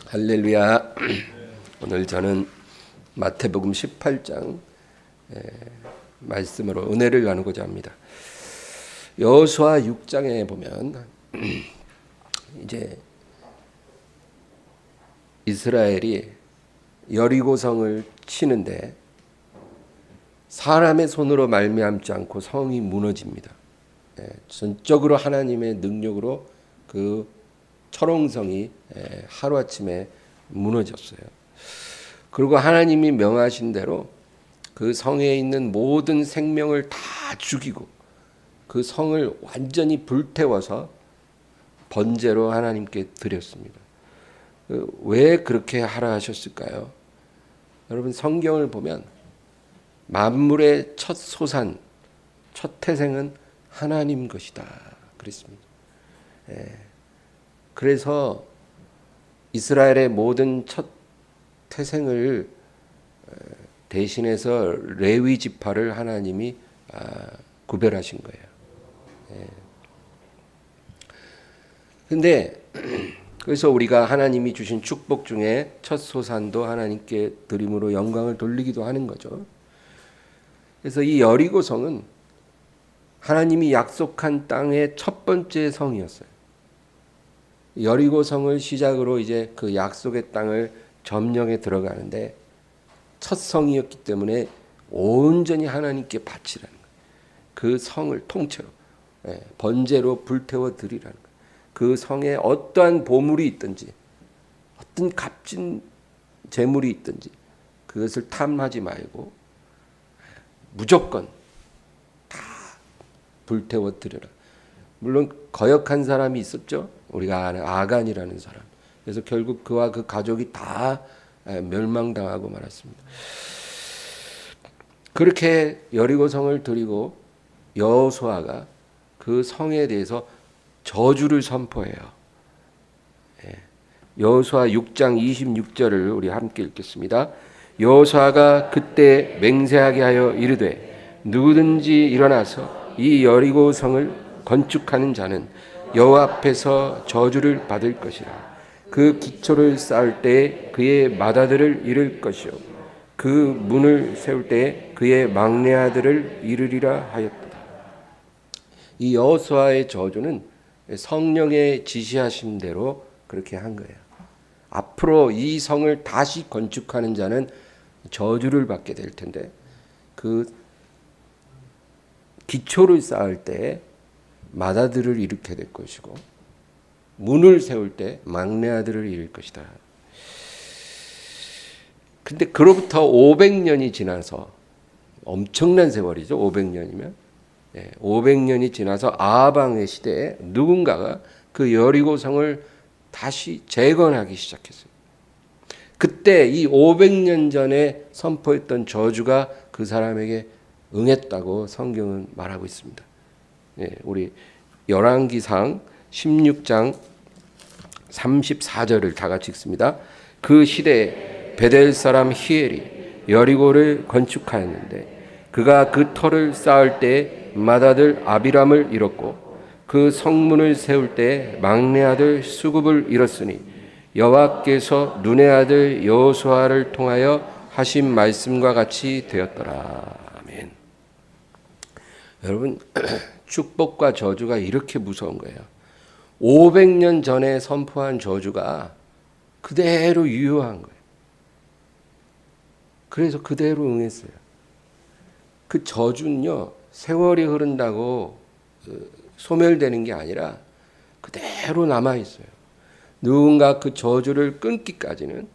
할렐루야. 오늘 저는 마태복음 18장 말씀으로 은혜를 나누고자 합니다. 여호수아 6장에 보면 이제 이스라엘이 여리고성을 치는데 사람의 손으로 말미암지 않고 성이 무너집니다. 전적으로 하나님의 능력으로 그 철옹성이 하루아침에 무너졌어요. 그리고 하나님이 명하신 대로 그 성에 있는 모든 생명을 다 죽이고 그 성을 완전히 불태워서 번제로 하나님께 드렸습니다. 왜 그렇게 하라 하셨을까요? 여러분, 성경을 보면 만물의 첫 소산, 첫 태생은 하나님 것이다 그랬습니다. 그래서 이스라엘의 모든 첫 태생을 대신해서 레위 지파를 하나님이 구별하신 거예요. 근데 그래서 우리가 하나님이 주신 축복 중에 첫 소산도 하나님께 드림으로 영광을 돌리기도 하는 거죠. 그래서 이 여리고성은 하나님이 약속한 땅의 첫 번째 성이었어요. 여리고성을 시작으로 이제 그 약속의 땅을 점령해 들어가는데 첫 성이었기 때문에 온전히 하나님께 바치라는 거예요. 그 성을 통째로 번제로 불태워 드리라는 거예요. 그 성에 어떠한 보물이 있든지 어떤 값진 재물이 있든지 그것을 탐하지 말고 무조건 다 불태워 드려라. 물론 거역한 사람이 있었죠. 우리가 아는 아간이라는 사람. 그래서 결국 그와 그 가족이 다 멸망당하고 말았습니다. 그렇게 여리고성을 드리고 여호수아가 그 성에 대해서 저주를 선포해요. 여호수아 6장 26절을 우리 함께 읽겠습니다. 여호수아가 그때 맹세하게 하여 이르되 누구든지 일어나서 이 여리고성을 건축하는 자는 여호와 앞에서 저주를 받을 것이라. 그 기초를 쌓을 때 그의 맏아들을 잃을 것이요 그 문을 세울 때 그의 막내 아들을 잃으리라 하였다. 이 여호수아의 저주는 성령의 지시하신 대로 그렇게 한 거예요. 앞으로 이 성을 다시 건축하는 자는 저주를 받게 될 텐데 그 기초를 쌓을 때 맏아들을 일으켜야 될 것이고 문을 세울 때 막내 아들을 잃을 것이다. 근데 그로부터 500년이 지나서 엄청난 세월이죠. 500년이면 500년이 지나서 아하방의 시대에 누군가가 그 여리고성을 다시 재건하기 시작했어요. 그때 이 500년 전에 선포했던 저주가 그 사람에게 응했다고 성경은 말하고 있습니다. 우리 열왕기상 16장 34절을 다 같이 읽습니다. 그 시대에 베델 사람 히엘이 여리고를 건축하였는데 그가 그 터를 쌓을 때 맏아들 아비람을 잃었고 그 성문을 세울 때 막내 아들 수굽을 잃었으니 여호와께서 눈의 아들 여호수아를 통하여 하신 말씀과 같이 되었더라. 아멘. 여러분, 축복과 저주가 이렇게 무서운 거예요. 500년 전에 선포한 저주가 그대로 유효한 거예요. 그래서 그대로 응했어요. 그 저주는요, 세월이 흐른다고 소멸되는 게 아니라 그대로 남아있어요. 누군가 그 저주를 끊기까지는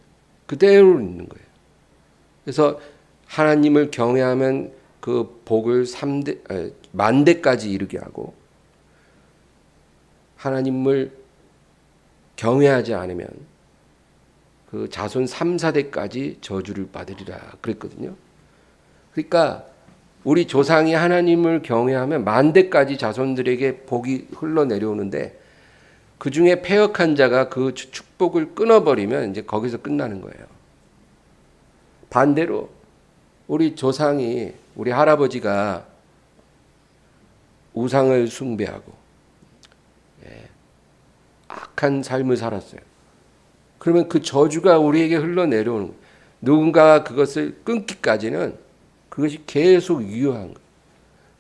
그대로 있는 거예요. 그래서 하나님을 경외하면 그 복을 10,000대까지 이르게 하고 하나님을 경외하지 않으면 그 자손 3, 4대까지 저주를 받으리라 그랬거든요. 그러니까 우리 조상이 하나님을 경외하면 10,000대까지 자손들에게 복이 흘러내려오는데 그 중에 패역한 자가 그 축복을 끊어버리면 이제 거기서 끝나는 거예요. 반대로 우리 조상이 우리 할아버지가 우상을 숭배하고 악한 삶을 살았어요. 그러면 그 저주가 우리에게 흘러내려오는 거예요. 누군가가 그것을 끊기까지는 그것이 계속 유효한 거예요.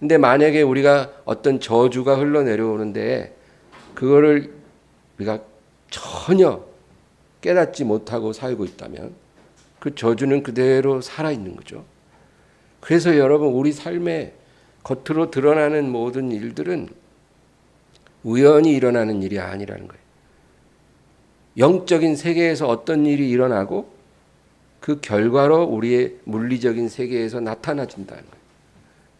근데 만약에 우리가 어떤 저주가 흘러내려오는데 그거를 우리가 전혀 깨닫지 못하고 살고 있다면 그 저주는 그대로 살아있는 거죠. 그래서 여러분, 우리 삶에 겉으로 드러나는 모든 일들은 우연히 일어나는 일이 아니라는 거예요. 영적인 세계에서 어떤 일이 일어나고 그 결과로 우리의 물리적인 세계에서 나타나진다는 거예요.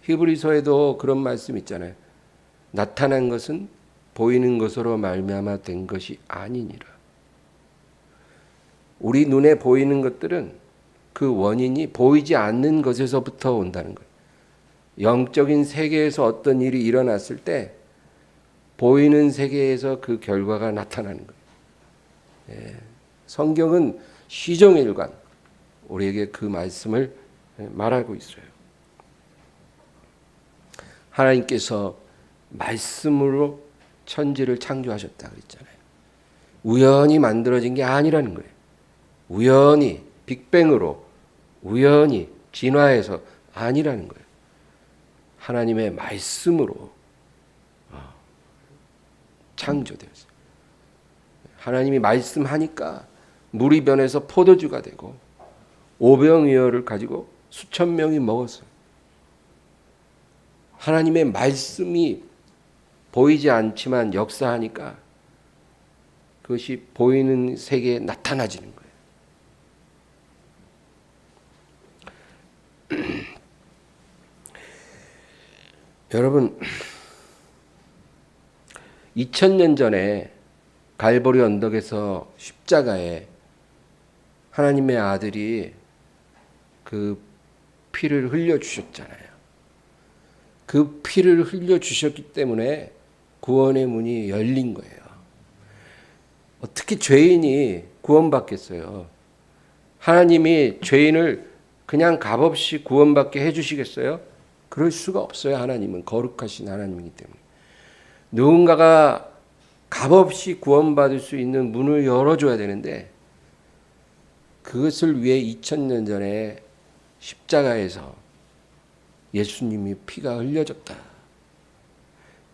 히브리서에도 그런 말씀 있잖아요. 나타난 것은 보이는 것으로 말미암아 된 것이 아니니라. 우리 눈에 보이는 것들은 그 원인이 보이지 않는 것에서부터 온다는 거예요. 영적인 세계에서 어떤 일이 일어났을 때 보이는 세계에서 그 결과가 나타나는 거예요. 성경은 시종일관 우리에게 그 말씀을 말하고 있어요. 하나님께서 말씀으로 천지를 창조하셨다 그랬잖아요. 우연히 만들어진 게 아니라는 거예요. 우연히 빅뱅으로 우연히 진화해서 아니라는 거예요. 하나님의 말씀으로 창조되었어요. 하나님이 말씀하니까 물이 변해서 포도주가 되고 오병이어를 가지고 수천 명이 먹었어요. 하나님의 말씀이 보이지 않지만 역사하니까 그것이 보이는 세계에 나타나지는 거예요. 여러분, 2000년 전에 갈보리 언덕에서 십자가에 하나님의 아들이 그 피를 흘려주셨잖아요. 그 피를 흘려주셨기 때문에 구원의 문이 열린 거예요. 어떻게 죄인이 구원받겠어요? 하나님이 죄인을 그냥 값없이 구원받게 해주시겠어요? 그럴 수가 없어요. 하나님은 거룩하신 하나님이기 때문에. 누군가가 값없이 구원받을 수 있는 문을 열어줘야 되는데 그것을 위해 2000년 전에 십자가에서 예수님이 피가 흘려졌다.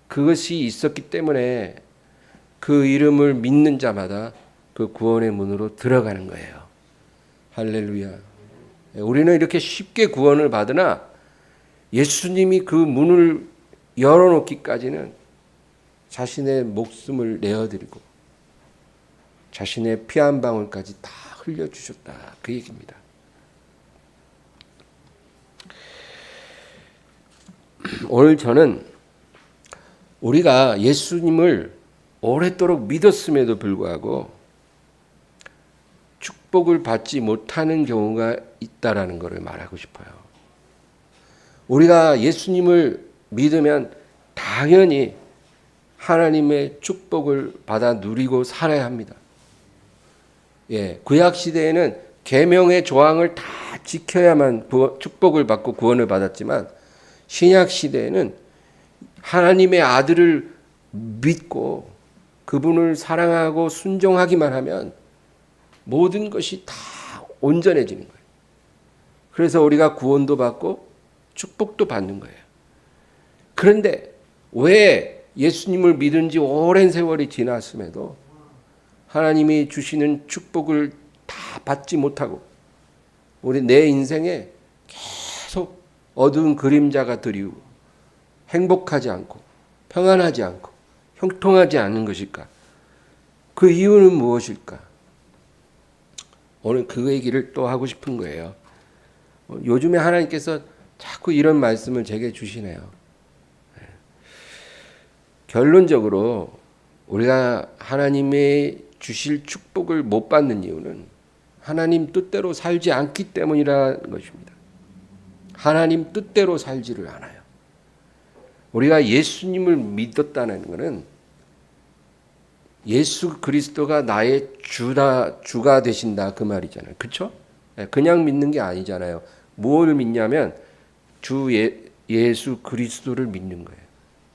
그것이 있었기 때문에 그 이름을 믿는 자마다 그 구원의 문으로 들어가는 거예요. 할렐루야. 우리는 이렇게 쉽게 구원을 받으나 예수님이 그 문을 열어놓기까지는 자신의 목숨을 내어드리고 자신의 피 한 방울까지 다 흘려주셨다. 그 얘기입니다. 오늘 저는 우리가 예수님을 오랫도록 믿었음에도 불구하고 축복을 받지 못하는 경우가 있다라는 것을 말하고 싶어요. 우리가 예수님을 믿으면 당연히 하나님의 축복을 받아 누리고 살아야 합니다. 구약 시대에는 계명의 조항을 다 지켜야만 축복을 받고 구원을 받았지만 신약 시대에는 하나님의 아들을 믿고 그분을 사랑하고 순종하기만 하면 모든 것이 다 온전해지는 거예요. 그래서 우리가 구원도 받고 축복도 받는 거예요. 그런데 왜 예수님을 믿은 지 오랜 세월이 지났음에도 하나님이 주시는 축복을 다 받지 못하고 우리 내 인생에 계속 어두운 그림자가 드리우고 행복하지 않고 평안하지 않고 형통하지 않는 것일까? 그 이유는 무엇일까? 오늘 그 얘기를 또 하고 싶은 거예요. 요즘에 하나님께서 자꾸 이런 말씀을 제게 주시네요. 결론적으로 우리가 하나님의 주실 축복을 못 받는 이유는 하나님 뜻대로 살지 않기 때문이라는 것입니다. 하나님 뜻대로 살지를 않아요. 우리가 예수님을 믿었다는 것은 예수 그리스도가 나의 주가 되신다 그 말이잖아요. 그렇죠? 그냥 믿는 게 아니잖아요. 뭘 믿냐면 예수 그리스도를 믿는 거예요.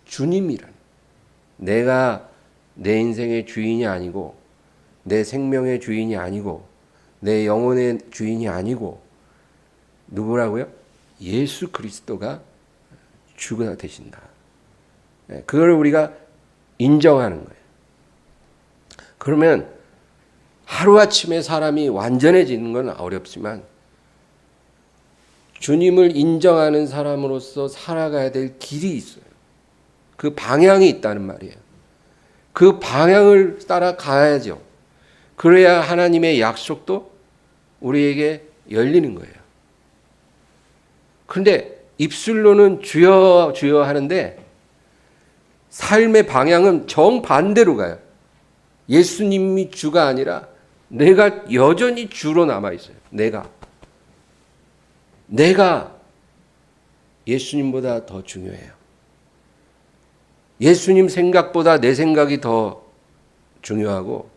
주님이란. 내가 내 인생의 주인이 아니고 내 생명의 주인이 아니고 내 영혼의 주인이 아니고 누구라고요? 예수 그리스도가 주가 되신다. 그걸 우리가 인정하는 거예요. 그러면 하루아침에 사람이 완전해지는 건 어렵지만 주님을 인정하는 사람으로서 살아가야 될 길이 있어요. 그 방향이 있다는 말이에요. 그 방향을 따라가야죠. 그래야 하나님의 약속도 우리에게 열리는 거예요. 그런데 입술로는 주여 주여 하는데 삶의 방향은 정반대로 가요. 예수님이 주가 아니라 내가 여전히 주로 남아있어요. 내가 예수님보다 더 중요해요. 예수님 생각보다 내 생각이 더 중요하고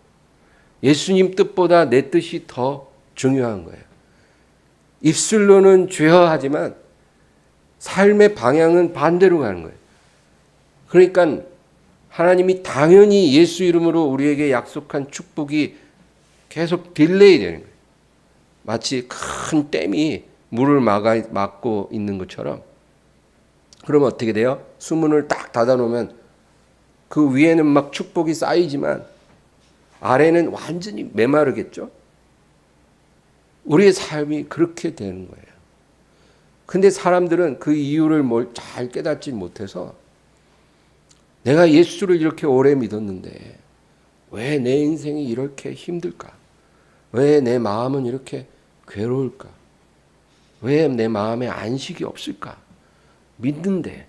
예수님 뜻보다 내 뜻이 더 중요한 거예요. 입술로는 주여 하지만 삶의 방향은 반대로 가는 거예요. 그러니까 하나님이 당연히 예수 이름으로 우리에게 약속한 축복이 계속 딜레이 되는 거예요. 마치 큰 댐이 물을 막고 있는 것처럼. 그러면 어떻게 돼요? 수문을 딱 닫아놓으면 그 위에는 막 축복이 쌓이지만 아래는 완전히 메마르겠죠? 우리의 삶이 그렇게 되는 거예요. 근데 사람들은 그 이유를 잘 깨닫지 못해서 내가 예수를 이렇게 오래 믿었는데 왜 내 인생이 이렇게 힘들까? 왜 내 마음은 이렇게 괴로울까? 왜 내 마음에 안식이 없을까? 믿는데,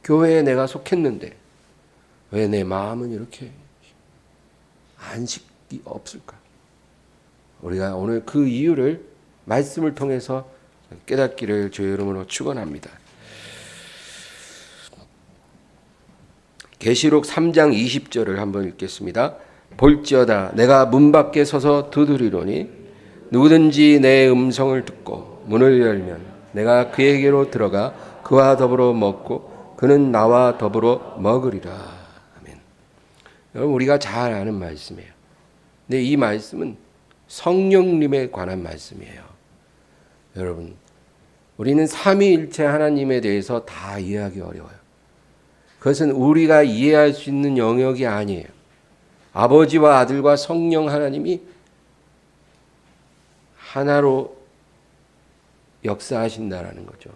교회에 내가 속했는데 왜 내 마음은 이렇게 안식이 없을까? 우리가 오늘 그 이유를 말씀을 통해서 깨닫기를 주의 이름으로 축원합니다. 계시록 3장 20절을 한번 읽겠습니다. 볼지어다 내가 문 밖에 서서 두드리노니 누구든지 내 음성을 듣고 문을 열면 내가 그에게로 들어가 그와 더불어 먹고 그는 나와 더불어 먹으리라. 아멘. 여러분 우리가 잘 아는 말씀이에요. 근데 이 말씀은 성령님에 관한 말씀이에요. 여러분 우리는 삼위일체 하나님에 대해서 다 이해하기 어려워요. 그것은 우리가 이해할 수 있는 영역이 아니에요. 아버지와 아들과 성령 하나님이 하나로 역사하신다라는 거죠.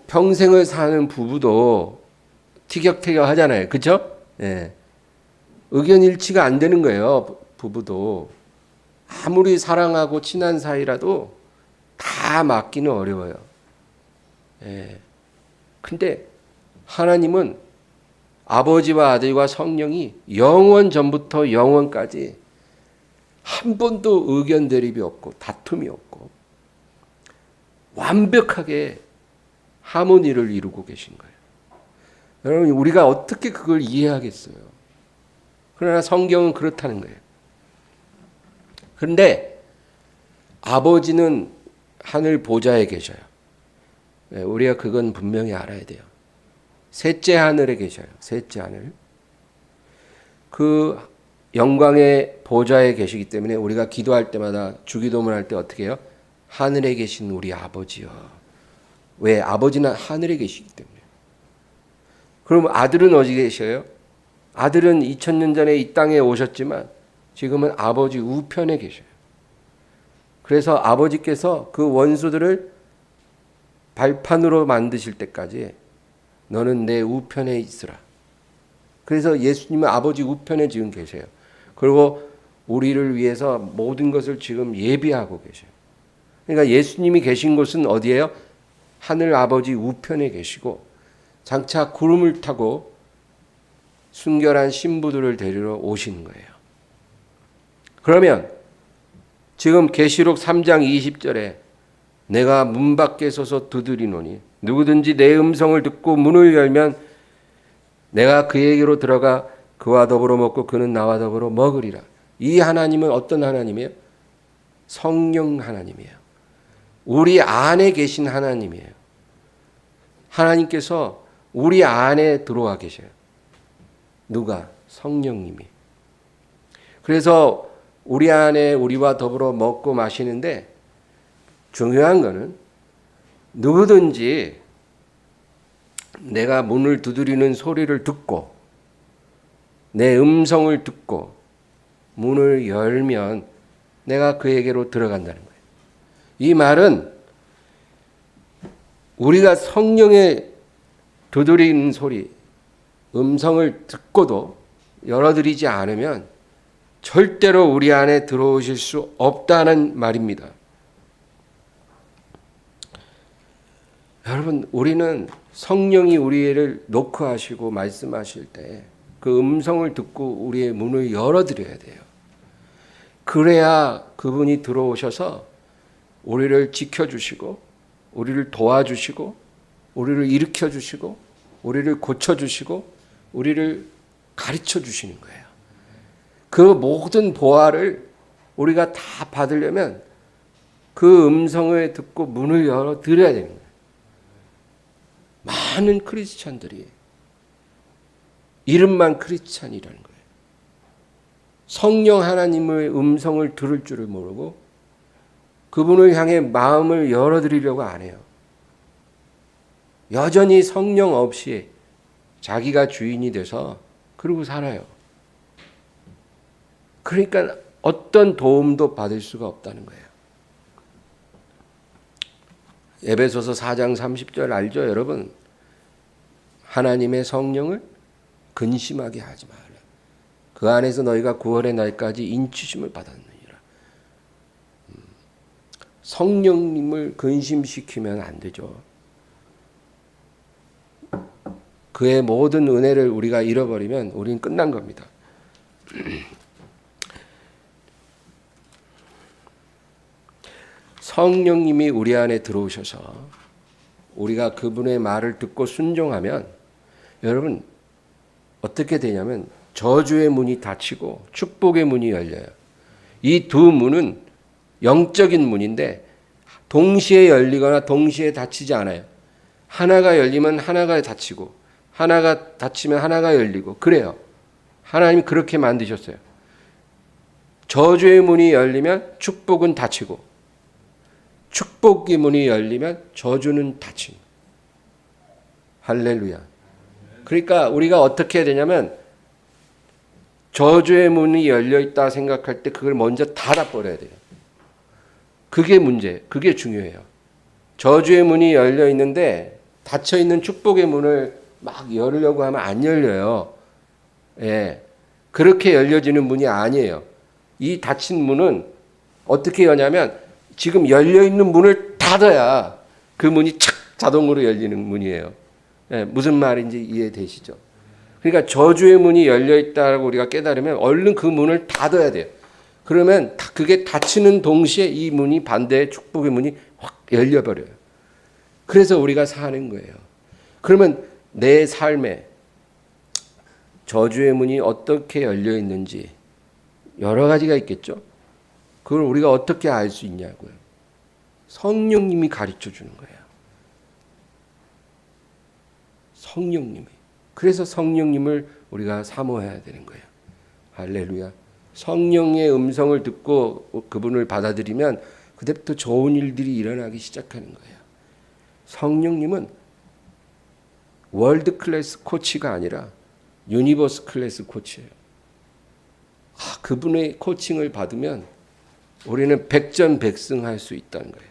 평생을 사는 부부도 티격태격 하잖아요. 그렇죠? 예. 의견 일치가 안 되는 거예요. 부부도. 아무리 사랑하고 친한 사이라도 다 맞기는 어려워요. 예. 근데 하나님은 아버지와 아들과 성령이 영원 전부터 영원까지 한 번도 의견 대립이 없고 다툼이 없고 완벽하게 하모니를 이루고 계신 거예요. 여러분 우리가 어떻게 그걸 이해하겠어요? 그러나 성경은 그렇다는 거예요. 그런데 아버지는 하늘 보좌에 계셔요. 우리가 그건 분명히 알아야 돼요. 셋째 하늘에 계셔요. 셋째 하늘. 그 영광의 보좌에 계시기 때문에 우리가 기도할 때마다 주기도문 할 때 어떻게 해요? 하늘에 계신 우리 아버지요. 왜? 아버지는 하늘에 계시기 때문에. 그럼 아들은 어디 계셔요? 아들은 2000년 전에 이 땅에 오셨지만 지금은 아버지 우편에 계셔요. 그래서 아버지께서 그 원수들을 발판으로 만드실 때까지 너는 내 우편에 있으라. 그래서 예수님은 아버지 우편에 지금 계세요. 그리고 우리를 위해서 모든 것을 지금 예비하고 계셔요. 그러니까 예수님이 계신 곳은 어디예요? 하늘 아버지 우편에 계시고 장차 구름을 타고 순결한 신부들을 데리러 오시는 거예요. 그러면 지금 계시록 3장 20절에 내가 문 밖에 서서 두드리노니 누구든지 내 음성을 듣고 문을 열면 내가 그에게로 들어가 그와 더불어 먹고 그는 나와 더불어 먹으리라. 이 하나님은 어떤 하나님이에요? 성령 하나님이에요. 우리 안에 계신 하나님이에요. 하나님께서 우리 안에 들어와 계셔요. 누가? 성령님이. 그래서 우리 안에 우리와 더불어 먹고 마시는데 중요한 거는 누구든지 내가 문을 두드리는 소리를 듣고 내 음성을 듣고 문을 열면 내가 그에게로 들어간다는 거예요. 이 말은 우리가 성령의 두드리는 소리, 음성을 듣고도 열어드리지 않으면 절대로 우리 안에 들어오실 수 없다는 말입니다. 여러분, 우리는 성령이 우리를 노크하시고 말씀하실 때 그 음성을 듣고 우리의 문을 열어드려야 돼요. 그래야 그분이 들어오셔서 우리를 지켜주시고 우리를 도와주시고 우리를 일으켜주시고 우리를 고쳐주시고 우리를 가르쳐주시는 거예요. 그 모든 보화를 우리가 다 받으려면 그 음성을 듣고 문을 열어드려야 되는 거예요. 많은 크리스찬들이 이름만 크리스찬이라는 거예요. 성령 하나님의 음성을 들을 줄을 모르고 그분을 향해 마음을 열어드리려고 안 해요. 여전히 성령 없이 자기가 주인이 돼서 그러고 살아요. 그러니까 어떤 도움도 받을 수가 없다는 거예요. 에베소서 4장 30절 알죠, 여러분? 하나님의 성령을 근심하게 하지 마라. 그 안에서 너희가 구원의 날까지 인치심을 받았느니라. 성령님을 근심시키면 안 되죠. 그의 모든 은혜를 우리가 잃어버리면 우리는 끝난 겁니다. 성령님이 우리 안에 들어오셔서 우리가 그분의 말을 듣고 순종하면 여러분 어떻게 되냐면 저주의 문이 닫히고 축복의 문이 열려요. 이 두 문은 영적인 문인데 동시에 열리거나 동시에 닫히지 않아요. 하나가 열리면 하나가 닫히고 하나가 닫히면 하나가 열리고 그래요. 하나님이 그렇게 만드셨어요. 저주의 문이 열리면 축복은 닫히고 축복의 문이 열리면 저주는 닫힌. 할렐루야. 그러니까 우리가 어떻게 해야 되냐면 저주의 문이 열려있다 생각할 때 그걸 먼저 닫아버려야 돼요. 그게 문제, 그게 중요해요. 저주의 문이 열려있는데 닫혀있는 축복의 문을 막 열으려고 하면 안 열려요. 예, 그렇게 열려지는 문이 아니에요. 이 닫힌 문은 어떻게 여냐면 지금 열려있는 문을 닫아야 그 문이 착 자동으로 열리는 문이에요. 예, 무슨 말인지 이해되시죠? 그러니까 저주의 문이 열려있다고 우리가 깨달으면 얼른 그 문을 닫아야 돼요. 그러면 그게 닫히는 동시에 이 문이 반대의 축복의 문이 확 열려버려요. 그래서 우리가 사는 거예요. 그러면 내 삶에 저주의 문이 어떻게 열려있는지 여러 가지가 있겠죠? 그걸 우리가 어떻게 알 수 있냐고요. 성령님이 가르쳐 주는 거예요. 성령님이. 그래서 성령님을 우리가 사모해야 되는 거예요. 할렐루야. 성령의 음성을 듣고 그분을 받아들이면 그때부터 좋은 일들이 일어나기 시작하는 거예요. 성령님은 월드 클래스 코치가 아니라 유니버스 클래스 코치예요. 그분의 코칭을 받으면 우리는 백전백승할 수 있다는 거예요.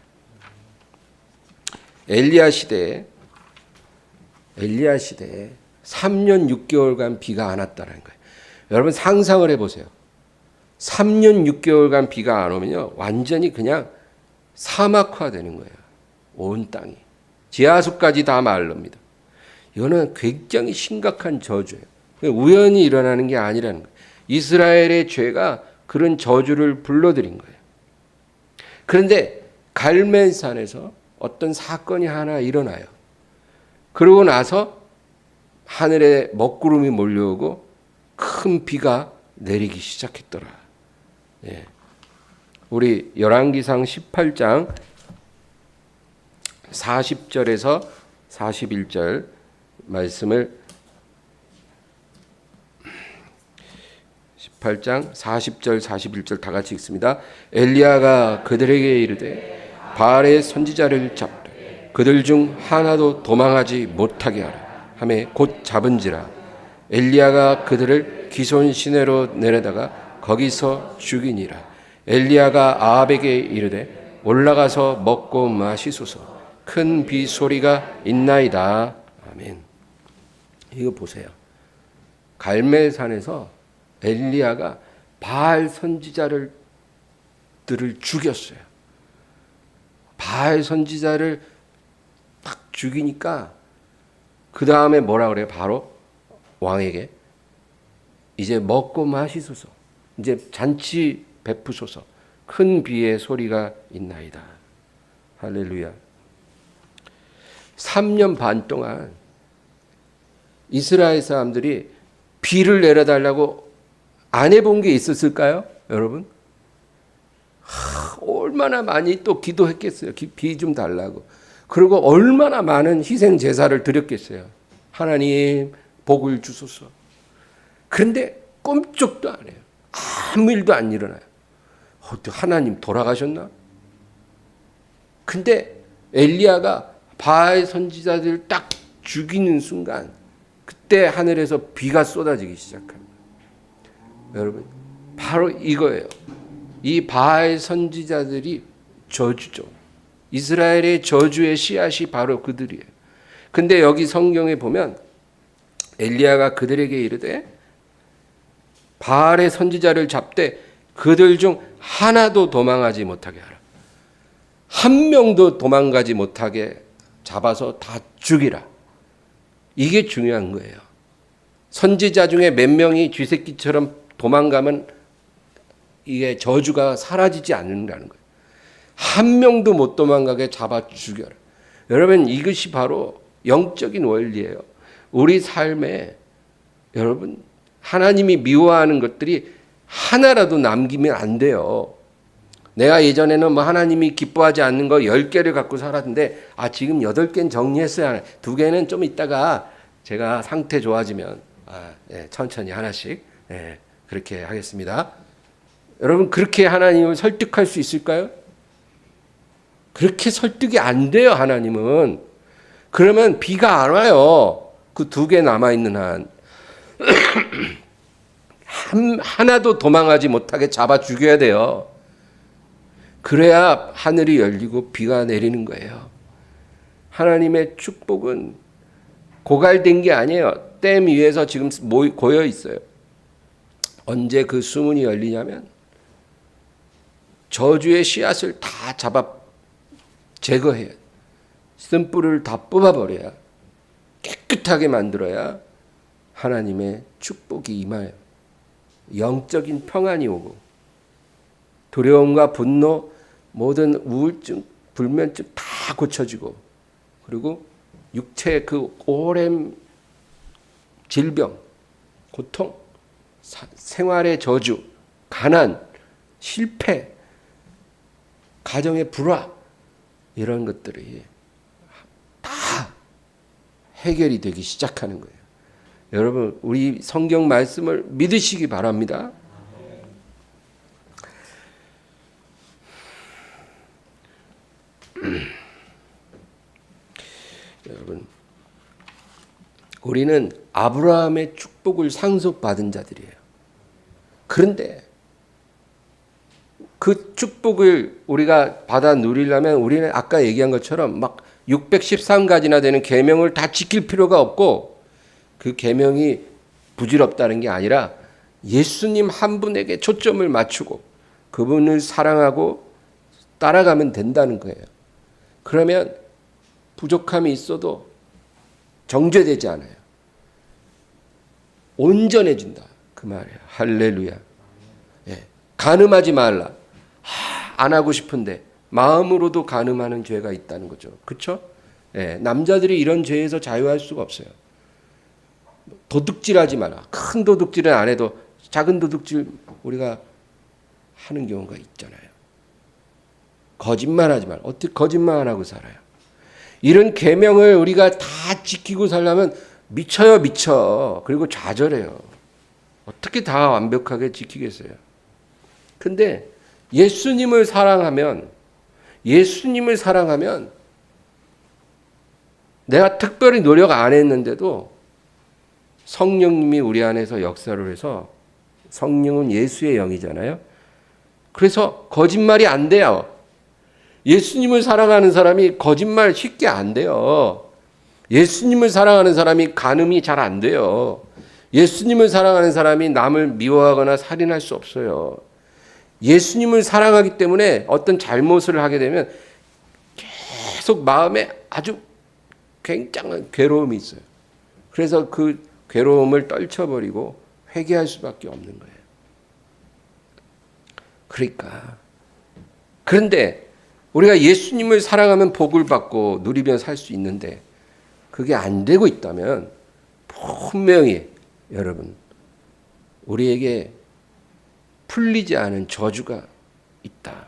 엘리야 시대에 3년 6개월간 비가 안 왔다는 거예요. 여러분 상상을 해보세요. 3년 6개월간 비가 안 오면요 완전히 그냥 사막화되는 거예요. 온 땅이. 지하수까지 다 마릅니다. 이거는 굉장히 심각한 저주예요. 우연히 일어나는 게 아니라는 거예요. 이스라엘의 죄가 그런 저주를 불러들인 거예요. 그런데 갈멜산에서 어떤 사건이 하나 일어나요. 그러고 나서 하늘에 먹구름이 몰려오고 큰 비가 내리기 시작했더라. 예. 우리 열왕기상 18장 40절에서 41절 말씀을 28장 40절 41절 다 같이 읽습니다. 엘리야가 그들에게 이르되 바알의 선지자를 잡되 그들 중 하나도 도망하지 못하게 하라 하매 곧 잡은지라. 엘리야가 그들을 기손 시내로 내려다가 거기서 죽이니라. 엘리야가 아합에게 이르되 올라가서 먹고 마시소서. 큰 비 소리가 있나이다. 아멘. 이거 보세요. 갈멜산에서 엘리야가 바알 선지자들을 죽였어요. 바알 선지자를 딱 죽이니까 그 다음에 뭐라 그래요? 바로 왕에게 이제 먹고 마시소서. 이제 잔치 베푸소서. 큰 비의 소리가 있나이다. 할렐루야. 3년 반 동안 이스라엘 사람들이 비를 내려달라고 안 해본 게 있었을까요? 여러분? 얼마나 많이 또 기도했겠어요. 비 좀 달라고. 그리고 얼마나 많은 희생 제사를 드렸겠어요. 하나님 복을 주소서. 그런데 꼼짝도 안 해요. 아무 일도 안 일어나요. 하나님 돌아가셨나? 근데 엘리야가 바알 선지자들 딱 죽이는 순간 그때 하늘에서 비가 쏟아지기 시작합니다. 여러분, 바로 이거예요. 이 바알 선지자들이 저주죠. 이스라엘의 저주의 씨앗이 바로 그들이에요. 근데 여기 성경에 보면 엘리야가 그들에게 이르되 바알의 선지자를 잡되 그들 중 하나도 도망하지 못하게 하라. 한 명도 도망가지 못하게 잡아서 다 죽이라. 이게 중요한 거예요. 선지자 중에 몇 명이 쥐새끼처럼 도망가면 이게 저주가 사라지지 않는다는 거예요. 한 명도 못 도망가게 잡아 죽여라. 여러분, 이것이 바로 영적인 원리예요. 우리 삶에 여러분, 하나님이 미워하는 것들이 하나라도 남기면 안 돼요. 내가 예전에는 뭐 하나님이 기뻐하지 않는 거 10개를 갖고 살았는데 지금 8개는 정리했어요. 2개는 좀 있다가 제가 상태 좋아지면 천천히 하나씩 그렇게 하겠습니다. 여러분, 그렇게 하나님을 설득할 수 있을까요? 그렇게 설득이 안 돼요. 하나님은. 그러면 비가 안 와요. 그 2개 남아있는 한. 하나도 도망하지 못하게 잡아 죽여야 돼요. 그래야 하늘이 열리고 비가 내리는 거예요. 하나님의 축복은 고갈된 게 아니에요. 댐 위에서 지금 고여 있어요. 언제 그 수문이 열리냐면 저주의 씨앗을 다 잡아 제거해야, 쓴뿌리를 다 뽑아버려야, 깨끗하게 만들어야 하나님의 축복이 임하여 영적인 평안이 오고 두려움과 분노, 모든 우울증, 불면증 다 고쳐지고, 그리고 육체의 그 오랜 질병, 고통, 생활의 저주, 가난, 실패, 가정의 불화, 이런 것들이 다 해결이 되기 시작하는 거예요. 여러분, 우리 성경 말씀을 믿으시기 바랍니다. 여러분, 우리는 아브라함의 축복을 상속받은 자들이에요. 그런데 그 축복을 우리가 받아 누리려면 우리는 아까 얘기한 것처럼 막 613가지나 되는 계명을 다 지킬 필요가 없고, 그 계명이 부질없다는 게 아니라 예수님 한 분에게 초점을 맞추고 그분을 사랑하고 따라가면 된다는 거예요. 그러면 부족함이 있어도 정죄되지 않아요. 온전해진다. 그 말이에요. 할렐루야. 간음하지 말라. 안 하고 싶은데 마음으로도 간음하는 죄가 있다는 거죠. 그렇죠? 남자들이 이런 죄에서 자유할 수가 없어요. 도둑질하지 마라. 큰 도둑질은 안 해도 작은 도둑질 우리가 하는 경우가 있잖아요. 거짓말하지 마라. 어떻게 거짓말 안 하고 살아요? 이런 계명을 우리가 다 지키고 살려면 미쳐요, 미쳐. 그리고 좌절해요. 어떻게 다 완벽하게 지키겠어요? 근데 예수님을 사랑하면 내가 특별히 노력 안 했는데도 성령님이 우리 안에서 역사를 해서, 성령은 예수의 영이잖아요. 그래서 거짓말이 안 돼요. 예수님을 사랑하는 사람이 거짓말 쉽게 안 돼요. 예수님을 사랑하는 사람이 간음이 잘 안 돼요. 예수님을 사랑하는 사람이 남을 미워하거나 살인할 수 없어요. 예수님을 사랑하기 때문에 어떤 잘못을 하게 되면 계속 마음에 아주 굉장한 괴로움이 있어요. 그래서 그 괴로움을 떨쳐버리고 회개할 수밖에 없는 거예요. 그런데 우리가 예수님을 사랑하면 복을 받고 누리며 살 수 있는데 그게 안 되고 있다면 분명히 여러분, 우리에게 풀리지 않은 저주가 있다.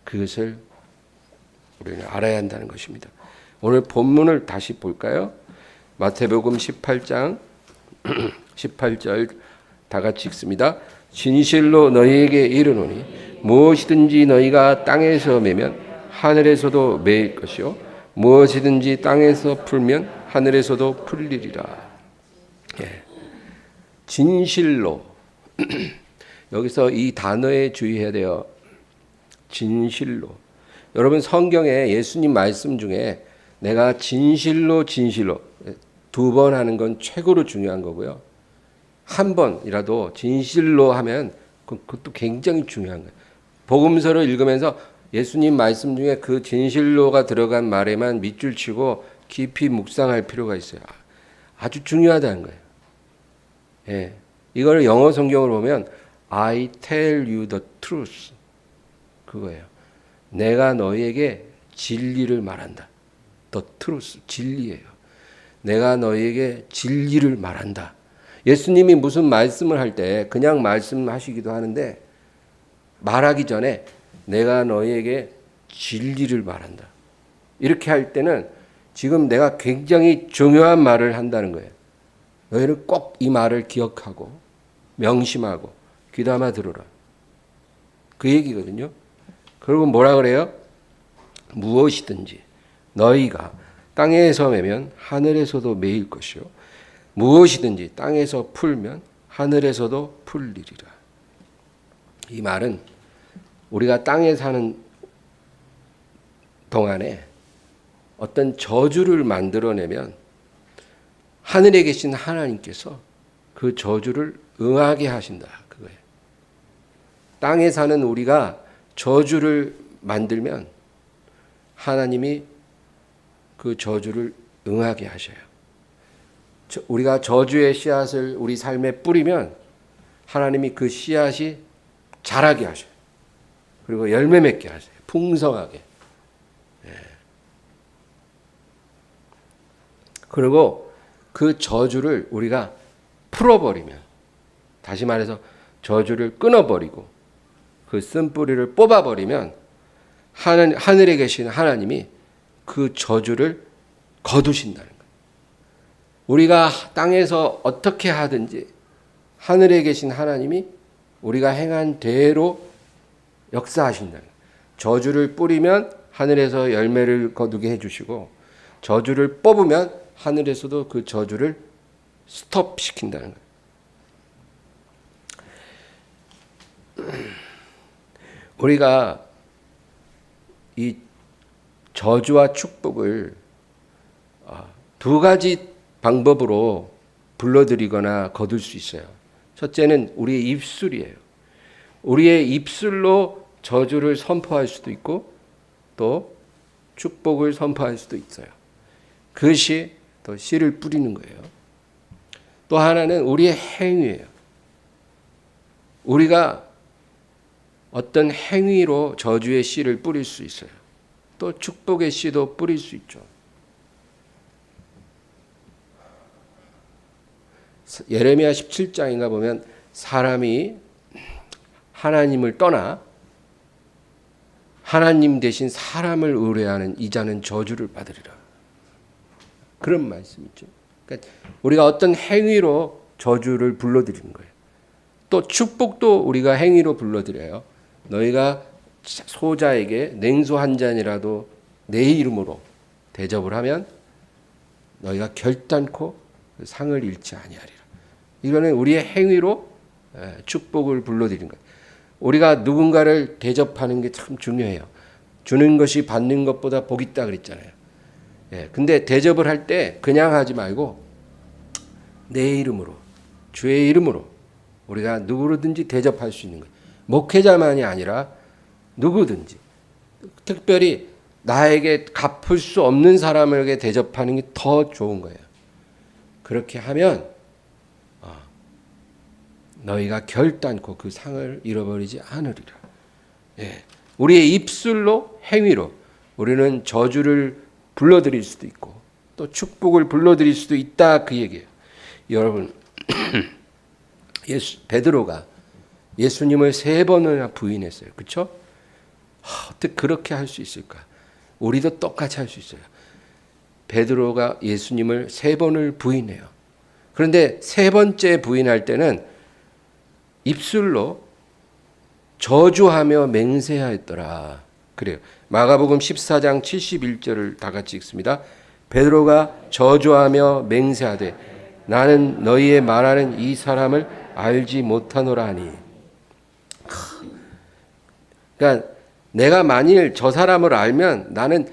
그것을 우리는 알아야 한다는 것입니다. 오늘 본문을 다시 볼까요? 마태복음 18장 18절 다 같이 읽습니다. 진실로 너희에게 이르노니 무엇이든지 너희가 땅에서 매면 하늘에서도 매일 것이요 무엇이든지 땅에서 풀면 하늘에서도 풀리리라. 예. 진실로 여기서 이 단어에 주의해야 돼요. 진실로. 여러분 성경에 예수님 말씀 중에 내가 진실로 두 번 하는 건 최고로 중요한 거고요. 한 번이라도 진실로 하면 그것도 굉장히 중요한 거예요. 복음서를 읽으면서 예수님 말씀 중에 그 진실로가 들어간 말에만 밑줄 치고 깊이 묵상할 필요가 있어요. 아주 중요하다는 거예요. 예. 이걸 영어 성경으로 보면 I tell you the truth. 그거예요. 내가 너희에게 진리를 말한다. The truth. 진리예요. 내가 너희에게 진리를 말한다. 예수님이 무슨 말씀을 할 때 그냥 말씀하시기도 하는데 말하기 전에 내가 너희에게 진리를 말한다. 이렇게 할 때는 지금 내가 굉장히 중요한 말을 한다는 거예요. 너희는 꼭 이 말을 기억하고 명심하고 귀담아 들으라. 그 얘기거든요. 그리고 뭐라 그래요? 무엇이든지 너희가 땅에서 매면 하늘에서도 매일 것이요 무엇이든지 땅에서 풀면 하늘에서도 풀리리라. 이 말은 우리가 땅에 사는 동안에 어떤 저주를 만들어내면 하늘에 계신 하나님께서 그 저주를 응하게 하신다. 그거예요. 땅에 사는 우리가 저주를 만들면 하나님이 그 저주를 응하게 하셔요. 우리가 저주의 씨앗을 우리 삶에 뿌리면 하나님이 그 씨앗이 자라게 하셔요. 그리고 열매 맺게 하세요. 풍성하게. 예. 그리고 그 저주를 우리가 풀어버리면, 다시 말해서 저주를 끊어버리고 그 쓴뿌리를 뽑아버리면 하늘에 계신 하나님이 그 저주를 거두신다는 거예요. 우리가 땅에서 어떻게 하든지 하늘에 계신 하나님이 우리가 행한 대로 역사하신다는 거예요. 저주를 뿌리면 하늘에서 열매를 거두게 해주시고 저주를 뽑으면 하늘에서도 그 저주를 스톱시킨다는 거예요. 우리가 이 저주와 축복을 두 가지 방법으로 불러들이거나 거둘 수 있어요. 첫째는 우리의 입술이에요. 우리의 입술로 저주를 선포할 수도 있고 또 축복을 선포할 수도 있어요. 그것이 또 씨를 뿌리는 거예요. 또 하나는 우리의 행위예요. 우리가 어떤 행위로 저주의 씨를 뿌릴 수 있어요. 또 축복의 씨도 뿌릴 수 있죠. 예레미야 17장인가 보면 사람이 하나님을 떠나 하나님 대신 사람을 의뢰하는 이자는 저주를 받으리라. 그런 말씀이죠. 그러니까 우리가 어떤 행위로 저주를 불러드리는 거예요. 또 축복도 우리가 행위로 불러드려요. 너희가 소자에게 냉수 한 잔이라도 내 이름으로 대접을 하면 너희가 결단코 상을 잃지 아니하리라. 이거는 우리의 행위로 축복을 불러드리는 거예요. 우리가 누군가를 대접하는 게 참 중요해요. 주는 것이 받는 것보다 복 있다 그랬잖아요. 근데 대접을 할 때 그냥 하지 말고 내 이름으로, 주의 이름으로 우리가 누구든지 대접할 수 있는 거예요. 목회자만이 아니라 누구든지, 특별히 나에게 갚을 수 없는 사람에게 대접하는 게 더 좋은 거예요. 그렇게 하면 너희가 결단코 그 상을 잃어버리지 않으리라. 우리의 입술로, 행위로 우리는 저주를 불러들일 수도 있고 또 축복을 불러들일 수도 있다, 그 얘기예요. 여러분, 베드로가 예수님을 3번이나 부인했어요. 그렇죠? 어떻게 그렇게 할 수 있을까? 우리도 똑같이 할 수 있어요. 베드로가 예수님을 3번을 부인해요. 그런데 3번째 부인할 때는 입술로 저주하며 맹세하였더라. 그래요. 마가복음 14장 71절을 다 같이 읽습니다. 베드로가 저주하며 맹세하되 나는 너희의 말하는 이 사람을 알지 못하노라 하니. 그러니까 내가 만일 저 사람을 알면 나는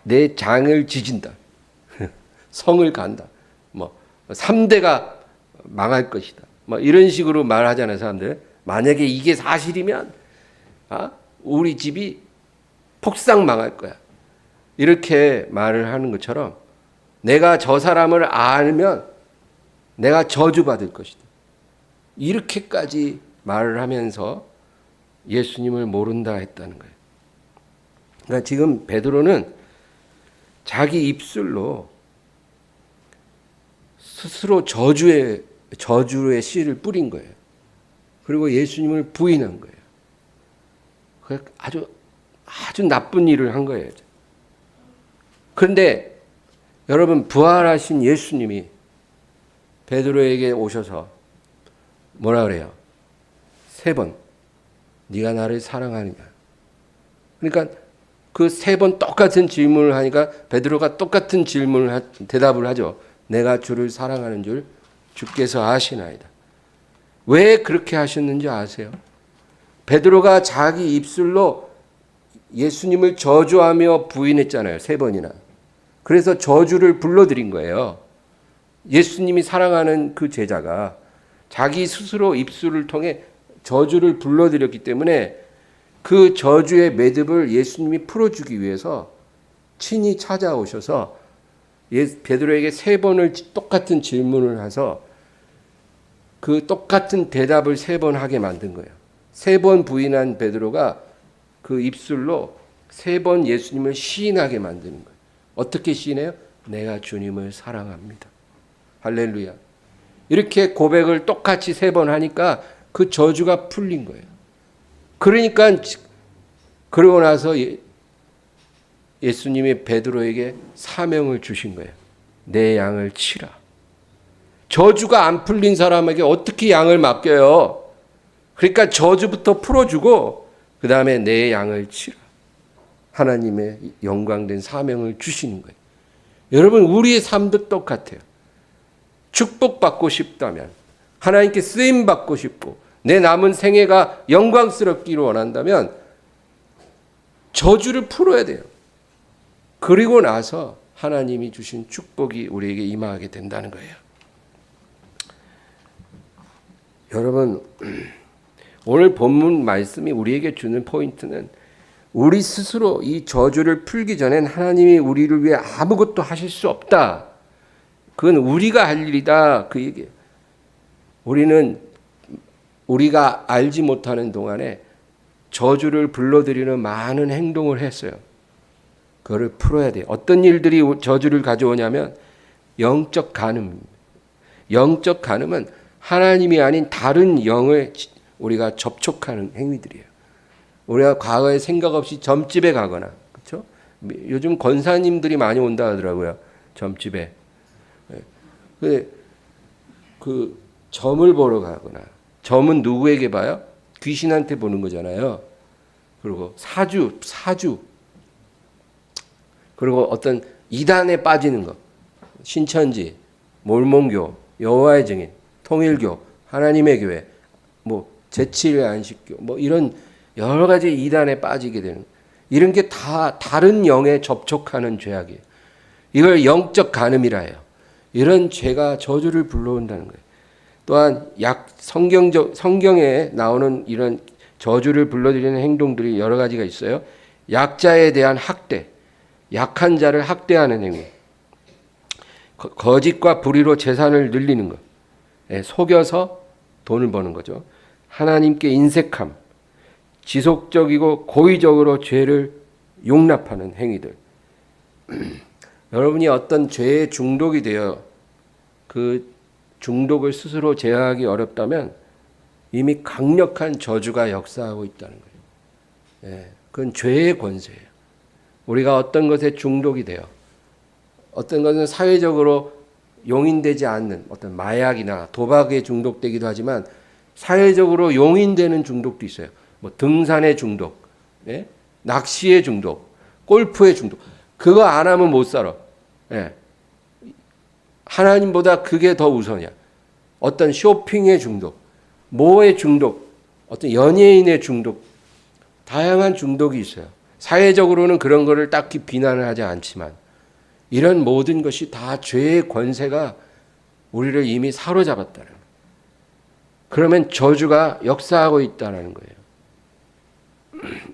내 장을 지진다. 성을 간다. 3대가 망할 것이다. 이런 식으로 말하잖아요, 사람들. 만약에 이게 사실이면 우리 집이 폭삭 망할 거야. 이렇게 말을 하는 것처럼 내가 저 사람을 알면 내가 저주받을 것이다. 이렇게까지 말을 하면서 예수님을 모른다 했다는 거예요. 그러니까 지금 베드로는 자기 입술로 스스로 저주의 씨를 뿌린 거예요. 그리고 예수님을 부인한 거예요. 아주 나쁜 일을 한 거예요. 그런데 여러분, 부활하신 예수님이 베드로에게 오셔서 뭐라 그래요? 3번 네가 나를 사랑하느냐. 그러니까 그 3번 똑같은 질문을 하니까 베드로가 똑같은 대답을 하죠. 내가 주를 사랑하는 줄 주께서 아시나이다. 왜 그렇게 하셨는지 아세요? 베드로가 자기 입술로 예수님을 저주하며 부인했잖아요. 3번이나. 그래서 저주를 불러들인 거예요. 예수님이 사랑하는 그 제자가 자기 스스로 입술을 통해 저주를 불러들였기 때문에 그 저주의 매듭을 예수님이 풀어주기 위해서 친히 찾아오셔서 베드로에게 3번을 똑같은 질문을 해서 그 똑같은 대답을 3번 하게 만든 거예요. 3번 부인한 베드로가 그 입술로 3번 예수님을 시인하게 만드는 거예요. 어떻게 시인해요? 내가 주님을 사랑합니다. 할렐루야. 이렇게 고백을 똑같이 3번 하니까 그 저주가 풀린 거예요. 그러니까 그러고 나서 예수님이 베드로에게 사명을 주신 거예요. 내 양을 치라. 저주가 안 풀린 사람에게 어떻게 양을 맡겨요? 그러니까 저주부터 풀어주고 그 다음에 내 양을 치라. 하나님의 영광된 사명을 주시는 거예요. 여러분, 우리의 삶도 똑같아요. 축복받고 싶다면, 하나님께 쓰임받고 싶고 내 남은 생애가 영광스럽기를 원한다면 저주를 풀어야 돼요. 그리고 나서 하나님이 주신 축복이 우리에게 임하게 된다는 거예요. 여러분, 오늘 본문 말씀이 우리에게 주는 포인트는 우리 스스로 이 저주를 풀기 전엔 하나님이 우리를 위해 아무것도 하실 수 없다. 그건 우리가 할 일이다. 그 얘기예요. 우리가 알지 못하는 동안에 저주를 불러들이는 많은 행동을 했어요. 그거를 풀어야 돼요. 어떤 일들이 저주를 가져오냐면 영적 간음입니다. 영적 간음은 하나님이 아닌 다른 영을 우리가 접촉하는 행위들이에요. 우리가 과거에 생각 없이 점집에 가거나, 그렇죠? 요즘 권사님들이 많이 온다 하더라고요. 점집에. 그 점을 보러 가거나, 점은 누구에게 봐요? 귀신한테 보는 거잖아요. 그리고 사주, 그리고 어떤 이단에 빠지는 것, 신천지, 몰몬교, 여호와의 증인, 통일교, 하나님의 교회, 뭐 제7회 안식교, 뭐 이런 여러 가지 이단에 빠지게 되는, 이런 게 다 다른 영에 접촉하는 죄악이에요. 이걸 영적 간음이라 해요. 이런 죄가 저주를 불러온다는 거예요. 또한 성경에 나오는 이런 저주를 불러들이는 행동들이 여러 가지가 있어요. 약자에 대한 학대, 약한 자를 학대하는 행위, 거짓과 불의로 재산을 늘리는 것, 속여서 돈을 버는 거죠. 하나님께 인색함, 지속적이고 고의적으로 죄를 용납하는 행위들. 여러분이 어떤 죄에 중독이 되어 그 중독을 스스로 제어하기 어렵다면 이미 강력한 저주가 역사하고 있다는 거예요. 그건 죄의 권세예요. 우리가 어떤 것에 중독이 돼요. 어떤 것은 사회적으로 용인되지 않는 어떤 마약이나 도박에 중독되기도 하지만 사회적으로 용인되는 중독도 있어요. 뭐 등산의 중독, 낚시의 중독, 골프의 중독. 그거 안 하면 못 살아. 하나님보다 그게 더 우선이야. 어떤 쇼핑의 중독, 뭐의 중독, 어떤 연예인의 중독, 다양한 중독이 있어요. 사회적으로는 그런 거를 딱히 비난을 하지 않지만 이런 모든 것이 다 죄의 권세가 우리를 이미 사로잡았다는 거예요. 그러면 저주가 역사하고 있다는 거예요.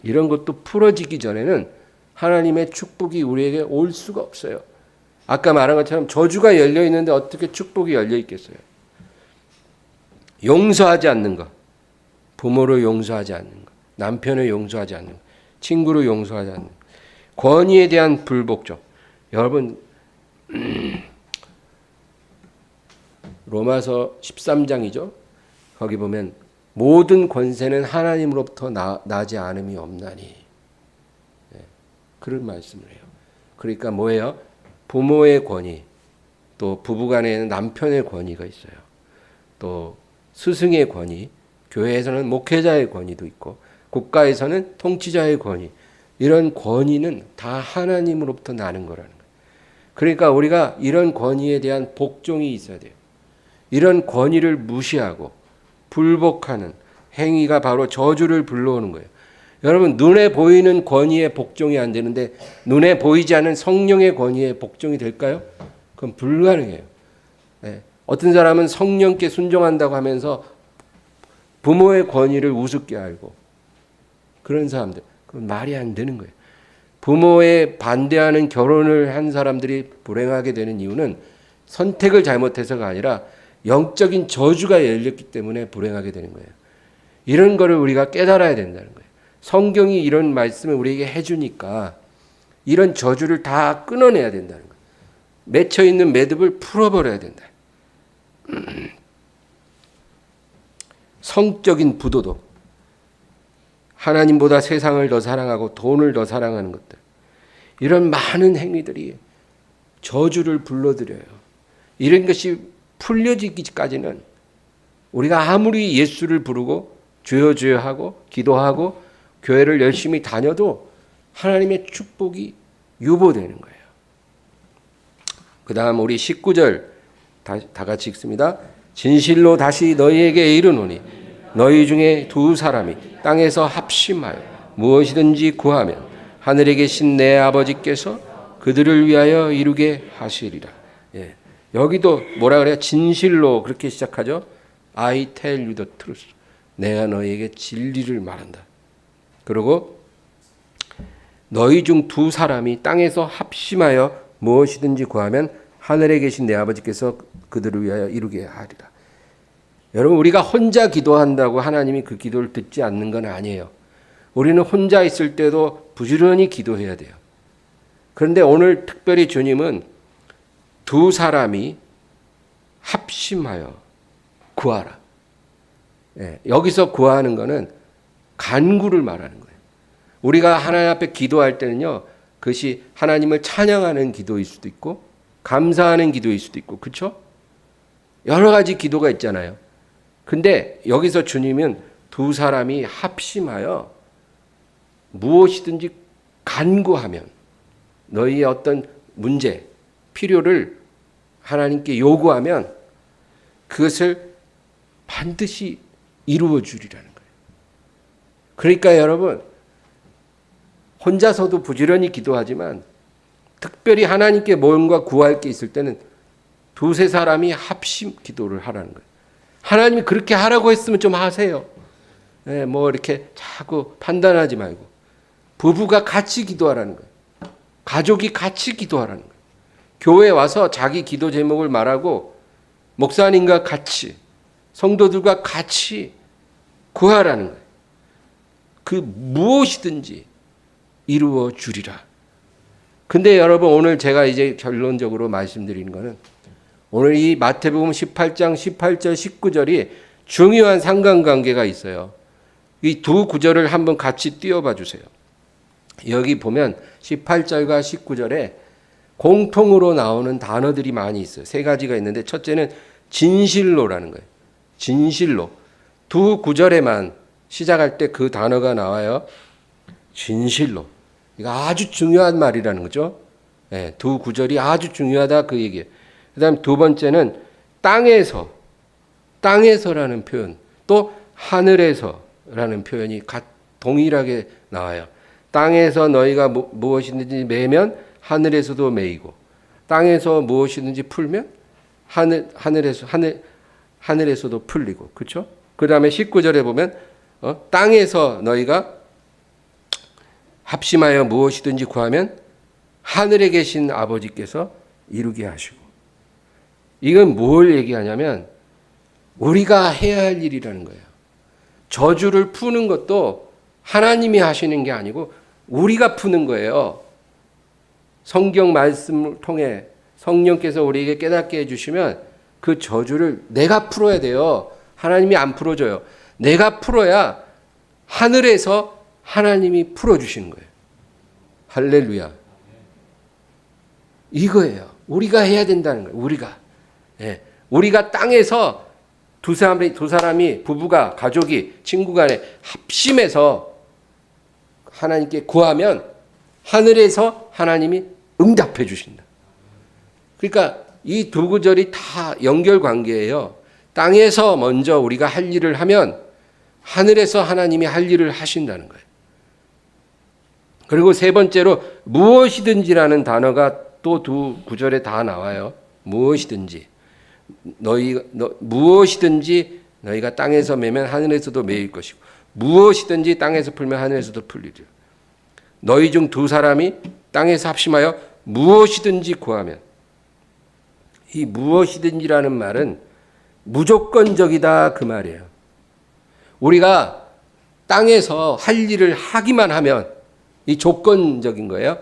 이런 것도 풀어지기 전에는 하나님의 축복이 우리에게 올 수가 없어요. 아까 말한 것처럼 저주가 열려 있는데 어떻게 축복이 열려 있겠어요? 용서하지 않는 것, 부모를 용서하지 않는 것, 남편을 용서하지 않는 것, 친구를 용서하지 않는 것, 권위에 대한 불복종. 여러분 로마서 13장이죠. 거기 보면 모든 권세는 하나님으로부터 나지 않음이 없나니, 그런 말씀을 해요. 그러니까 뭐예요? 부모의 권위, 또 부부간에는 남편의 권위가 있어요. 또 스승의 권위, 교회에서는 목회자의 권위도 있고 국가에서는 통치자의 권위, 이런 권위는 다 하나님으로부터 나는 거라는 거예요. 그러니까 우리가 이런 권위에 대한 복종이 있어야 돼요. 이런 권위를 무시하고 불복하는 행위가 바로 저주를 불러오는 거예요. 여러분, 눈에 보이는 권위에 복종이 안 되는데 눈에 보이지 않는 성령의 권위에 복종이 될까요? 그건 불가능해요. 어떤 사람은 성령께 순종한다고 하면서 부모의 권위를 우습게 알고, 그런 사람들, 그건 말이 안 되는 거예요. 부모에 반대하는 결혼을 한 사람들이 불행하게 되는 이유는 선택을 잘못해서가 아니라 영적인 저주가 열렸기 때문에 불행하게 되는 거예요. 이런 거를 우리가 깨달아야 된다는 거예요. 성경이 이런 말씀을 우리에게 해주니까 이런 저주를 다 끊어내야 된다는 거예요. 맺혀있는 매듭을 풀어버려야 된다. 성적인 부도덕, 하나님보다 세상을 더 사랑하고 돈을 더 사랑하는 것들, 이런 많은 행위들이 저주를 불러들여요. 이런 것이 풀려지기까지는 우리가 아무리 예수를 부르고 주여 주여 하고 기도하고 교회를 열심히 다녀도 하나님의 축복이 유보되는 거예요. 그 다음 우리 19절 다 같이 읽습니다. 진실로 다시 너희에게 이르노니 너희 중에 두 사람이 땅에서 합심하여 무엇이든지 구하면 하늘에 계신 내 아버지께서 그들을 위하여 이루게 하시리라. 여기도 뭐라 그래요? 진실로 그렇게 시작하죠. I tell you the truth. 내가 너희에게 진리를 말한다. 그리고 너희 중 두 사람이 땅에서 합심하여 무엇이든지 구하면 하늘에 계신 내 아버지께서 그들을 위하여 이루게 하리라. 여러분, 우리가 혼자 기도한다고 하나님이 그 기도를 듣지 않는 건 아니에요. 우리는 혼자 있을 때도 부지런히 기도해야 돼요. 그런데 오늘 특별히 주님은 두 사람이 합심하여 구하라. 여기서 구하는 것은 간구를 말하는 거예요. 우리가 하나님 앞에 기도할 때는요, 그것이 하나님을 찬양하는 기도일 수도 있고 감사하는 기도일 수도 있고, 그렇죠? 여러 가지 기도가 있잖아요. 근데 여기서 주님은 두 사람이 합심하여 무엇이든지 간구하면 너희의 어떤 문제, 필요를 하나님께 요구하면 그것을 반드시 이루어 주리라는 거예요. 그러니까 여러분, 혼자서도 부지런히 기도하지만 특별히 하나님께 뭔가 구할 게 있을 때는 두세 사람이 합심 기도를 하라는 거예요. 하나님이 그렇게 하라고 했으면 좀 하세요. 네, 뭐 이렇게 자꾸 판단하지 말고 부부가 같이 기도하라는 거예요. 가족이 같이 기도하라는 거예요. 교회에 와서 자기 기도 제목을 말하고 목사님과 같이 성도들과 같이 구하라는 거예요. 그 무엇이든지 이루어 주리라. 근데 여러분, 오늘 제가 이제 결론적으로 말씀드리는 거는 오늘 이 마태복음 18장 18절 19절이 중요한 상관관계가 있어요. 이 두 구절을 한번 같이 띄워봐 주세요. 여기 보면 18절과 19절에 공통으로 나오는 단어들이 많이 있어요. 세 가지가 있는데 첫째는 진실로라는 거예요. 진실로. 두 구절에만 시작할 때 그 단어가 나와요. 진실로. 이거 아주 중요한 말이라는 거죠. 네, 두 구절이 아주 중요하다 그 얘기예요. 그 다음 두 번째는 땅에서, 땅에서라는 표현, 또 하늘에서라는 표현이 동일하게 나와요. 땅에서 너희가 무엇이든지 매면 하늘에서도 매이고, 땅에서 무엇이든지 풀면 하늘에서도 풀리고, 그렇죠? 그 다음에 19절에 보면 땅에서 너희가 합심하여 무엇이든지 구하면 하늘에 계신 아버지께서 이루게 하시고. 이건 뭘 얘기하냐면 우리가 해야 할 일이라는 거예요. 저주를 푸는 것도 하나님이 하시는 게 아니고 우리가 푸는 거예요. 성경 말씀을 통해 성령께서 우리에게 깨닫게 해주시면 그 저주를 내가 풀어야 돼요. 하나님이 안 풀어줘요. 내가 풀어야 하늘에서 하나님이 풀어주시는 거예요. 할렐루야. 이거예요. 우리가 해야 된다는 거예요. 우리가. 예. 우리가 땅에서 두 사람이 부부가 가족이 친구 간에 합심해서 하나님께 구하면 하늘에서 하나님이 응답해 주신다. 그러니까 이 두 구절이 다 연결관계예요. 땅에서 먼저 우리가 할 일을 하면 하늘에서 하나님이 할 일을 하신다는 거예요. 그리고 세 번째로 무엇이든지라는 단어가 또 두 구절에 다 나와요. 무엇이든지. 무엇이든지 너희가 땅에서 매면 하늘에서도 매일 것이고 무엇이든지 땅에서 풀면 하늘에서도 풀리리라. 너희 중 두 사람이 땅에서 합심하여 무엇이든지 구하면, 이 무엇이든지라는 말은 무조건적이다 그 말이에요. 우리가 땅에서 할 일을 하기만 하면, 이 조건적인 거예요.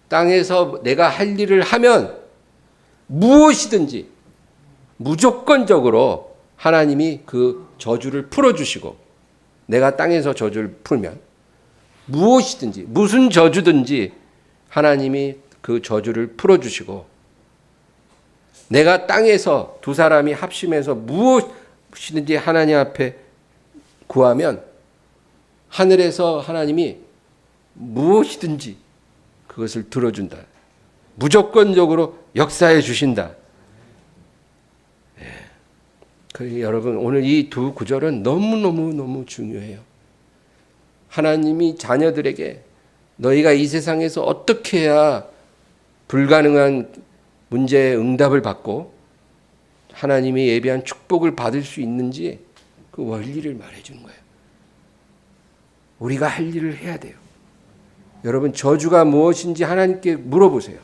땅에서 내가 할 일을 하면 무엇이든지 무조건적으로 하나님이 그 저주를 풀어주시고, 내가 땅에서 저주를 풀면 무엇이든지 무슨 저주든지 하나님이 그 저주를 풀어주시고, 내가 땅에서 두 사람이 합심해서 무엇이든지 하나님 앞에 구하면 하늘에서 하나님이 무엇이든지 그것을 들어준다. 무조건적으로 역사해 주신다. 여러분, 오늘 이 두 구절은 너무너무 중요해요. 하나님이 자녀들에게 너희가 이 세상에서 어떻게 해야 불가능한 문제에 응답을 받고 하나님이 예비한 축복을 받을 수 있는지 그 원리를 말해주는 거예요. 우리가 할 일을 해야 돼요. 여러분, 저주가 무엇인지 하나님께 물어보세요.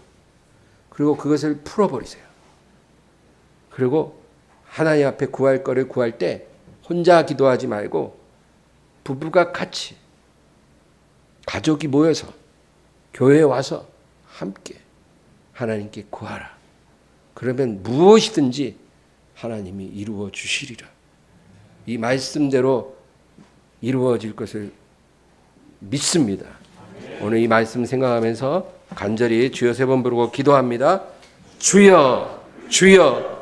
그리고 그것을 풀어버리세요. 그리고 하나님 앞에 구할 거를 구할 때 혼자 기도하지 말고 부부가 같이, 가족이 모여서 교회에 와서 함께 하나님께 구하라. 그러면 무엇이든지 하나님이 이루어 주시리라. 이 말씀대로 이루어질 것을 믿습니다. 오늘 이 말씀 생각하면서 간절히 주여 세 번 부르고 기도합니다. 주여, 주여.